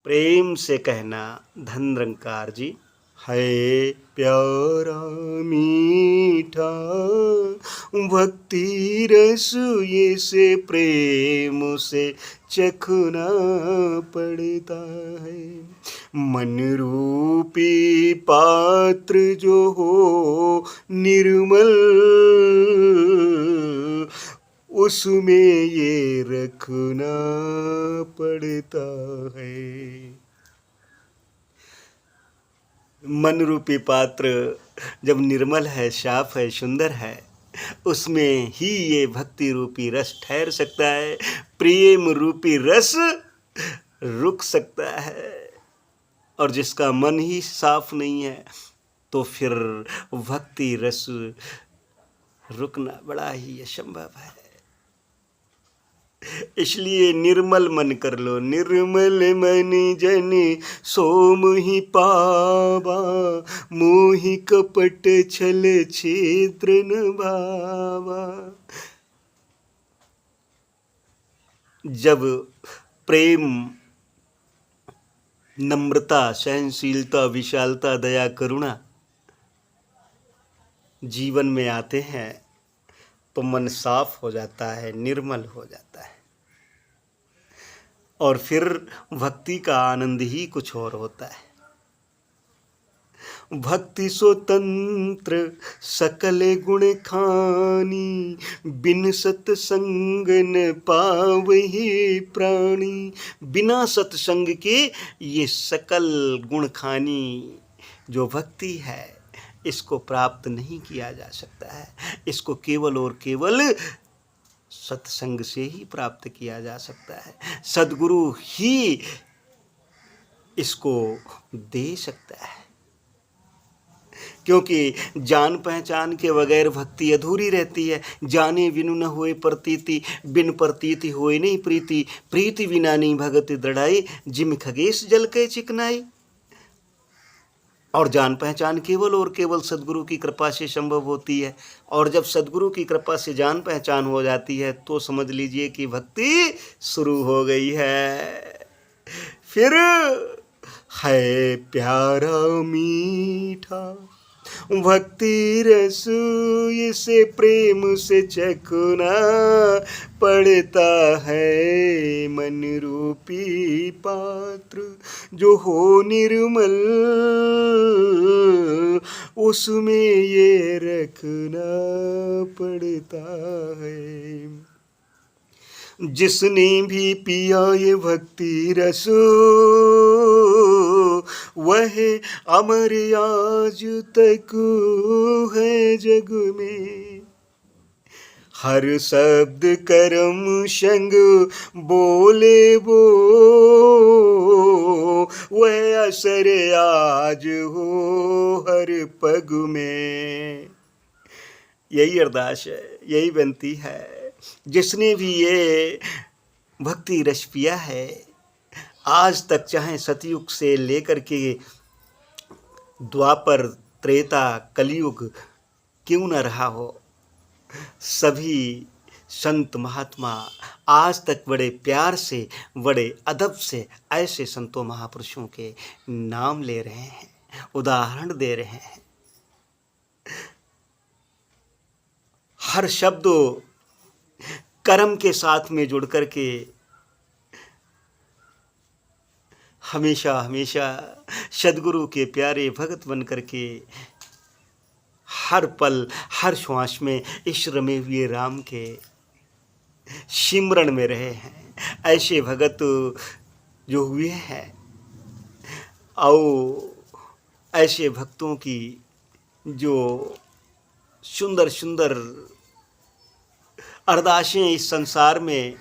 प्रेम से कहना धन निरंकार जी। है प्यारा मीठा भक्ति रस ये से प्रेम से चखना पड़ता है। मन रूपी पात्र जो हो निर्मल उसमें ये रखना पड़ता है। मन रूपी पात्र जब निर्मल है, साफ है, सुंदर है, उसमें ही ये भक्ति रूपी रस ठहर सकता है, प्रेम रूपी रस रुक सकता है। और जिसका मन ही साफ नहीं है तो फिर भक्ति रस रुकना बड़ा ही असंभव है। इसलिए निर्मल मन कर लो। निर्मल मन जन सोम ही पावा, मोहि कपट छल छिद्र न भावा। जब प्रेम, नम्रता, सहनशीलता, विशालता, दया, करुणा जीवन में आते हैं तो मन साफ हो जाता है, निर्मल हो जाता है और फिर भक्ति का आनंद ही कुछ और होता है। भक्ति स्वतंत्र सकल गुण खानी, बिन सत्संग न पावहि प्राणी। बिना सत्संग के ये सकल गुण खानी जो भक्ति है इसको प्राप्त नहीं किया जा सकता है। इसको केवल और केवल सत्संग से ही प्राप्त किया जा सकता है। सद्गुरु ही इसको दे सकता है, क्योंकि जान पहचान के बगैर भक्ति अधूरी रहती है। जाने बिनु न होए प्रतीति, बिन प्रतीति होए नहीं प्रीति। प्रीति बिना नहीं भगति दृढ़ाई, जिम खगेश जल के चिकनाई। और जान पहचान केवल और केवल सद्गुरु की कृपा से संभव होती है। और जब सद्गुरु की कृपा से जान पहचान हो जाती है तो समझ लीजिए कि भक्ति शुरू हो गई है। फिर है प्यारा मीठा भक्ति रस इसे प्रेम से चखना पड़ता है। मन रूपी पात्र जो हो निर्मल उसमें ये रखना पड़ता है। जिसने भी पिया ये भक्ति रस वह अमर आज तक है जग में। हर शब्द कर्म संग बोले वो वह असर आज हो हर पग में। यही अरदास है, यही विनती है। जिसने भी ये भक्ति रस पिया है आज तक, चाहे सतयुग से लेकर के द्वापर, त्रेता, कलयुग क्यों न रहा हो, सभी संत महात्मा आज तक बड़े प्यार से, बड़े अदब से ऐसे संतों महापुरुषों के नाम ले रहे हैं, उदाहरण दे रहे हैं। हर शब्द कर्म के साथ में जुड़ कर के हमेशा हमेशा सद्गुरु के प्यारे भगत बन कर के हर पल हर श्वास में इस रमे हुए राम के सिमरण में रहे हैं। ऐसे भगत जो हुए हैं और ऐसे भक्तों की जो सुंदर सुंदर अरदासें इस संसार में,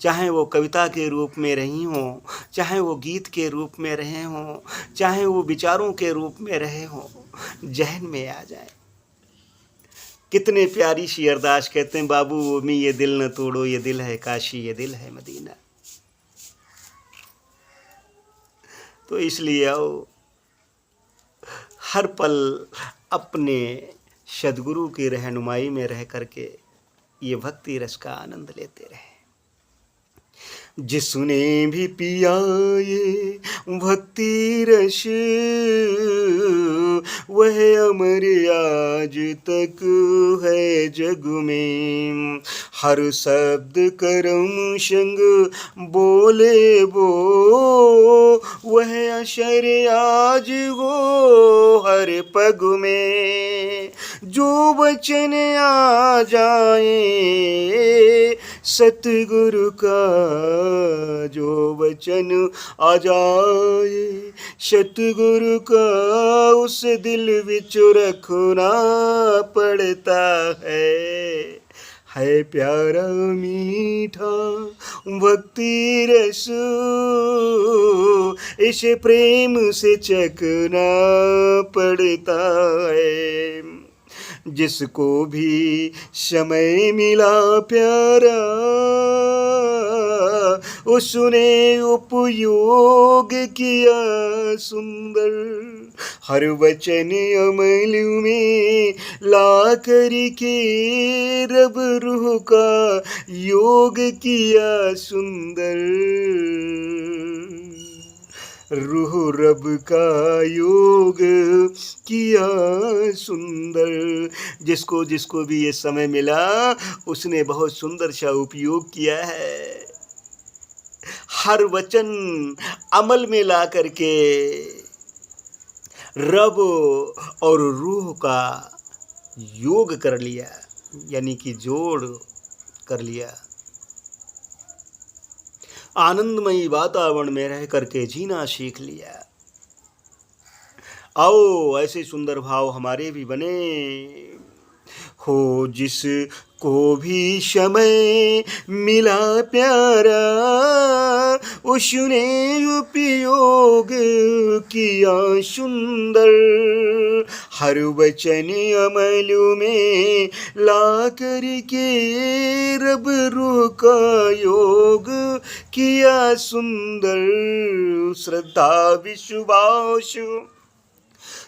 चाहे वो कविता के रूप में रही हों, चाहे वो गीत के रूप में रहे हों, चाहे वो विचारों के रूप में रहे हों, जहन में आ जाए। कितने प्यारी सी अरदास कहते हैं, बाबू वो में ये दिल न तोड़ो, ये दिल है काशी, ये दिल है मदीना। तो इसलिए आओ हर पल अपने सद्गुरु की रहनुमाई में रह करके ये भक्ति रस का आनंद लेते रहे। जिसने भी पिया ये भक्ति रस, वह अमर आज तक है जग में। हर शब्द करम संग बोले वो, वह अशर आज हो हर पग में। जो वचन आ जाए सतगुरु का, जो वचन आ जाए सतगुरु का, उस दिल विच रखना पड़ता है प्यारा मीठा भक्ति रस, इसे प्रेम से चखना पड़ता है। जिसको भी समय मिला प्यारा, उसने उपयोग किया सुंदर। हर वचन अमल में ला कर के रब रूह का योग किया सुंदर। रूह रब का योग किया सुंदर। जिसको जिसको भी ये समय मिला उसने बहुत सुंदर सा उपयोग किया है। हर वचन अमल में ला करके रब और रूह का योग कर लिया, यानी कि जोड़ कर लिया। आनंदमयी वातावरण में रह करके जीना सीख लिया। आओ ऐसे सुंदर भाव हमारे भी बने हो। जिसको भी समय मिला प्यारा, उसने उपयोग किया सुंदर। हर वचन अमल में ला कर के रब रूह का योग किया सुंदर। श्रद्धा विश्वास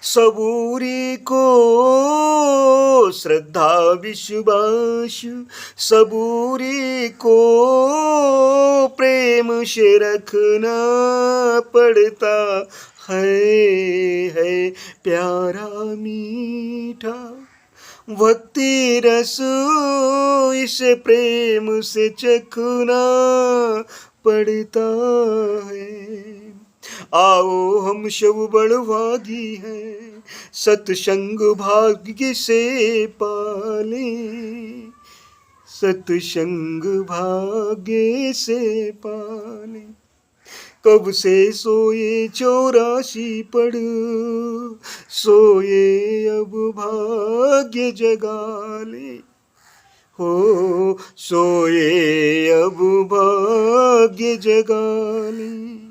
सबूरी को, श्रद्धा विश्वास सबूरी को प्रेम से रखना पड़ता है प्यारा मीठा भक्ति रस, इसे प्रेम से चखना पड़ता है। आओ हम सब बड़भागी हैं, सत्संग भाग्य से पाले, सत्संग भाग्य से पाले। कब से सोए 84 पड़, सोए अब भाग्य जगा ले हो, सोए अब भाग्य जगा ले।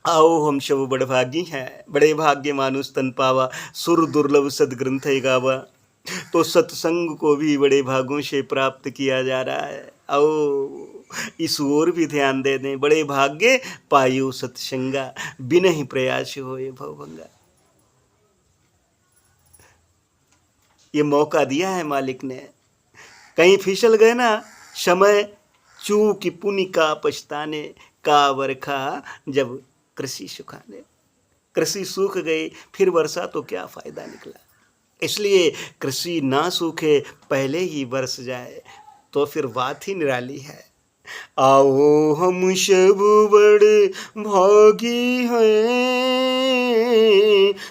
आओ हम सब बड़भागी हैं, बड़े भाग्य मानुष तन पावा, सुर दुर्लभ सदग्रंथ गावा। तो सत्संग को भी बड़े भागों से प्राप्त किया जा रहा है। आओ इस ओर भी ध्यान दे दें। बड़े भाग्य पायो सत्संगा, बिना ही प्रयास होए भवभंगा। ये मौका दिया है मालिक ने। कहीं फिसल गए ना, समय चूक पुनि का पछताने का वर्षा जब कृषि सुखाने। कृषि सूख गई फिर वर्षा तो क्या फायदा निकला। इसलिए कृषि ना सूखे पहले ही बरस जाए तो फिर बात ही निराली है। आओ हम सब बड़े भागी हैं,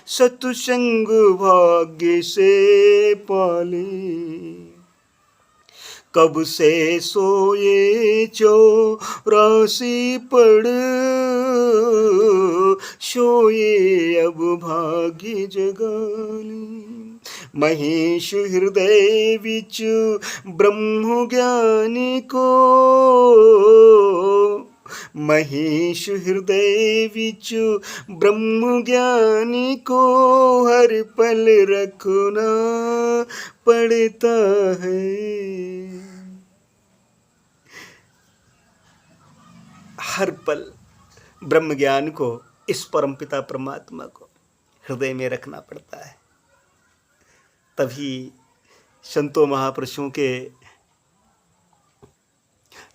सत्संग भाग्य से पाले। कब से सोए 84 पड़, सोए अब भाग्य जगाली। महेश हृदय विच ब्रह्म ज्ञानी को, महेश हृदय विच ब्रह्म ज्ञानी को हर पल रखना पड़ता है। हर पल ब्रह्म ज्ञान को, इस परमपिता परमात्मा को हृदय में रखना पड़ता है। तभी संतों महापुरुषों के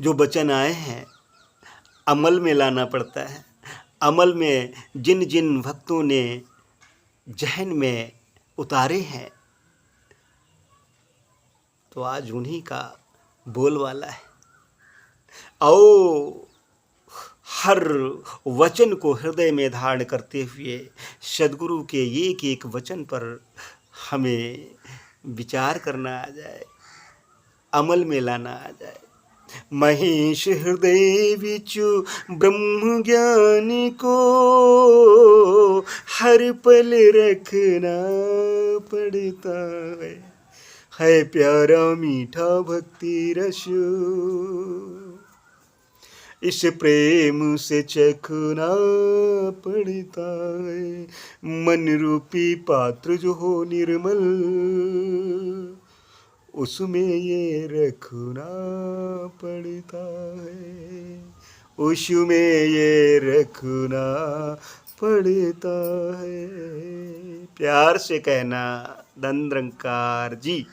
जो वचन आए हैं अमल में लाना पड़ता है। अमल में जिन जिन भक्तों ने जहन में उतारे हैं, तो आज उन्हीं का बोलवाला है। आओ हर वचन को हृदय में धारण करते हुए सद्गुरु के एक एक वचन पर हमें विचार करना आ जाए, अमल में लाना आ जाए। महेश हृदय विचु ब्रह्म ज्ञान को हर पल रखना पड़ता है प्यारा मीठा भक्ति रस, इस प्रेम से चखना पड़ता है। मन रूपी पात्र जो हो निर्मल, उसमें ये रखना पड़ता है, उसमें ये रखना पड़ता है। प्यार से कहना, धन निरंकार जी।